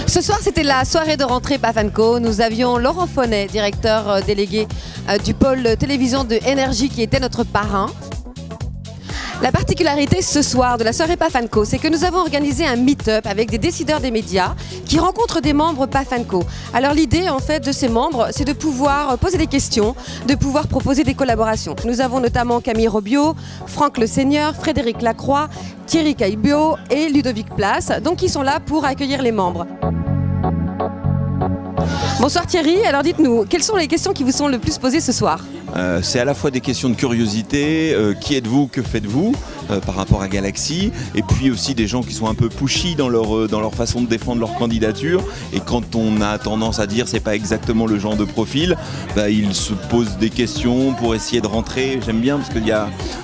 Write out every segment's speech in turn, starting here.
Ce soir, c'était la soirée de rentrée Paf&Co. Nous avions Laurent Fonnet, directeur délégué du pôle télévision de Énergie, qui était notre parrain. La particularité ce soir de la soirée Paf&Co, c'est que nous avons organisé un meet-up avec des décideurs des médias qui rencontrent des membres Paf&Co. Alors l'idée en fait de ces membres, c'est de pouvoir poser des questions, de pouvoir proposer des collaborations. Nous avons notamment Camille Robiot, Franck Le Seigneur, Frédéric Lacroix, Thierry Caillebio et Ludovic Place, donc qui sont là pour accueillir les membres. Bonsoir Thierry, alors dites-nous, quelles sont les questions qui vous sont le plus posées ce soir? C'est à la fois des questions de curiosité, qui êtes-vous, que faites-vous par rapport à Galaxy, et puis aussi des gens qui sont un peu pushy dans leur façon de défendre leur candidature, et quand on a tendance à dire c'est pas exactement le genre de profil, bah, ils se posent des questions pour essayer de rentrer. J'aime bien parce que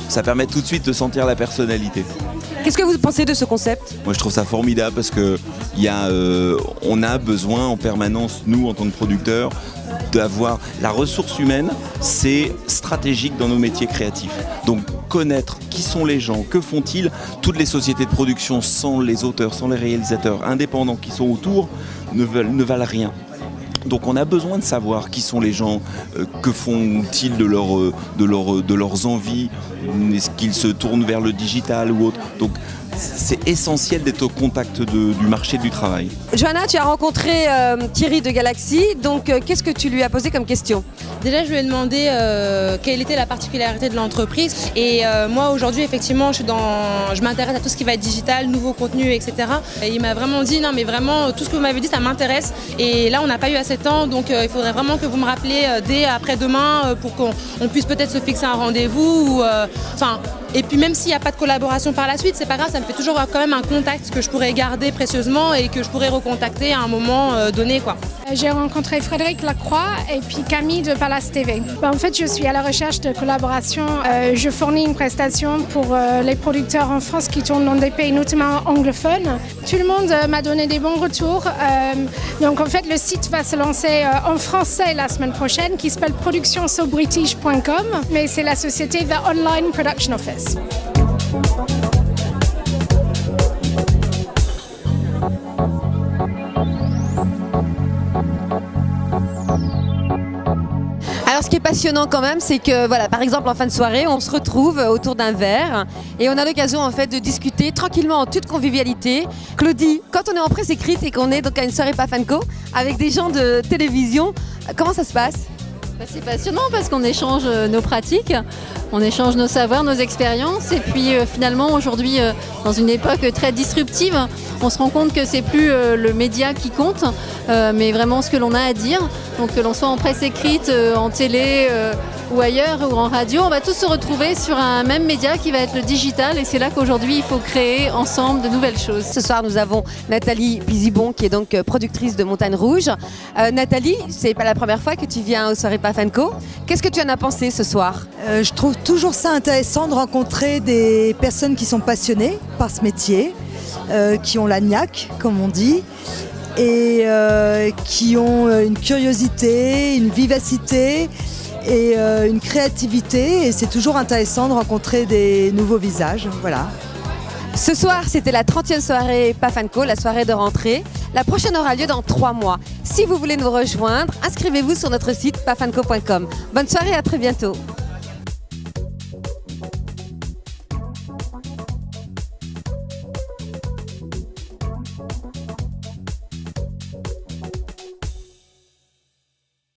ça permet tout de suite de sentir la personnalité. Qu'est-ce que vous pensez de ce concept? Moi je trouve ça formidable parce que on a besoin en permanence, nous en tant que producteurs, d'avoir la ressource humaine, c'est stratégique dans nos métiers créatifs. Donc connaître qui sont les gens, que font-ils, toutes les sociétés de production sans les auteurs, sans les réalisateurs indépendants qui sont autour ne valent rien. Donc on a besoin de savoir qui sont les gens, que font-ils de leurs envies, est-ce qu'ils se tournent vers le digital ou autre. Donc c'est essentiel d'être au contact du marché du travail. Johanna, tu as rencontré Thierry de Galaxy, donc qu'est-ce que tu lui as posé comme question? Déjà, je lui ai demandé quelle était la particularité de l'entreprise. Et moi, aujourd'hui, effectivement, je m'intéresse à tout ce qui va être digital, nouveaux contenus, etc. Et il m'a vraiment dit, non, mais vraiment, tout ce que vous m'avez dit, ça m'intéresse. Et là, on n'a pas eu assez de temps, donc il faudrait vraiment que vous me rappeliez dès après-demain pour qu'on puisse peut-être se fixer un rendez-vous. Et puis même s'il n'y a pas de collaboration par la suite, c'est pas grave, ça me fait toujours quand même un contact que je pourrais garder précieusement et que je pourrais recontacter à un moment donné, quoi. J'ai rencontré Frédéric Lacroix et puis Camille de Palace TV. En fait, je suis à la recherche de collaboration. Je fournis une prestation pour les producteurs en France qui tournent dans des pays notamment anglophones. Tout le monde m'a donné des bons retours. Donc en fait, le site va se lancer en français la semaine prochaine, qui s'appelle productionsobritish.com, mais c'est la société The Online Production Office. Alors ce qui est passionnant quand même, c'est que voilà, par exemple en fin de soirée, on se retrouve autour d'un verre et on a l'occasion en fait de discuter tranquillement en toute convivialité. Claudie, quand on est en presse écrite et qu'on est donc à une soirée Paf&Co avec des gens de télévision, comment ça se passe? C'est passionnant parce qu'on échange nos pratiques, on échange nos savoirs, nos expériences, et puis finalement aujourd'hui dans une époque très disruptive, on se rend compte que c'est plus le média qui compte, mais vraiment ce que l'on a à dire. Donc que l'on soit en presse écrite, en télé ou ailleurs ou en radio, on va tous se retrouver sur un même média qui va être le digital, et c'est là qu'aujourd'hui il faut créer ensemble de nouvelles choses. Ce soir nous avons Nathalie Pizibon qui est donc productrice de Montagne Rouge. Nathalie, c'est pas la première fois que tu viens aux soirées Paf&Co. Qu'est-ce que tu en as pensé ce soir? Je trouve toujours ça intéressant de rencontrer des personnes qui sont passionnées par ce métier, qui ont la niaque comme on dit, et qui ont une curiosité, une vivacité et une créativité, et c'est toujours intéressant de rencontrer des nouveaux visages. Voilà. Ce soir, c'était la 30e soirée Paf&Co, la soirée de rentrée. La prochaine aura lieu dans 3 mois. Si vous voulez nous rejoindre, inscrivez-vous sur notre site paf&co.com. Bonne soirée, à très bientôt.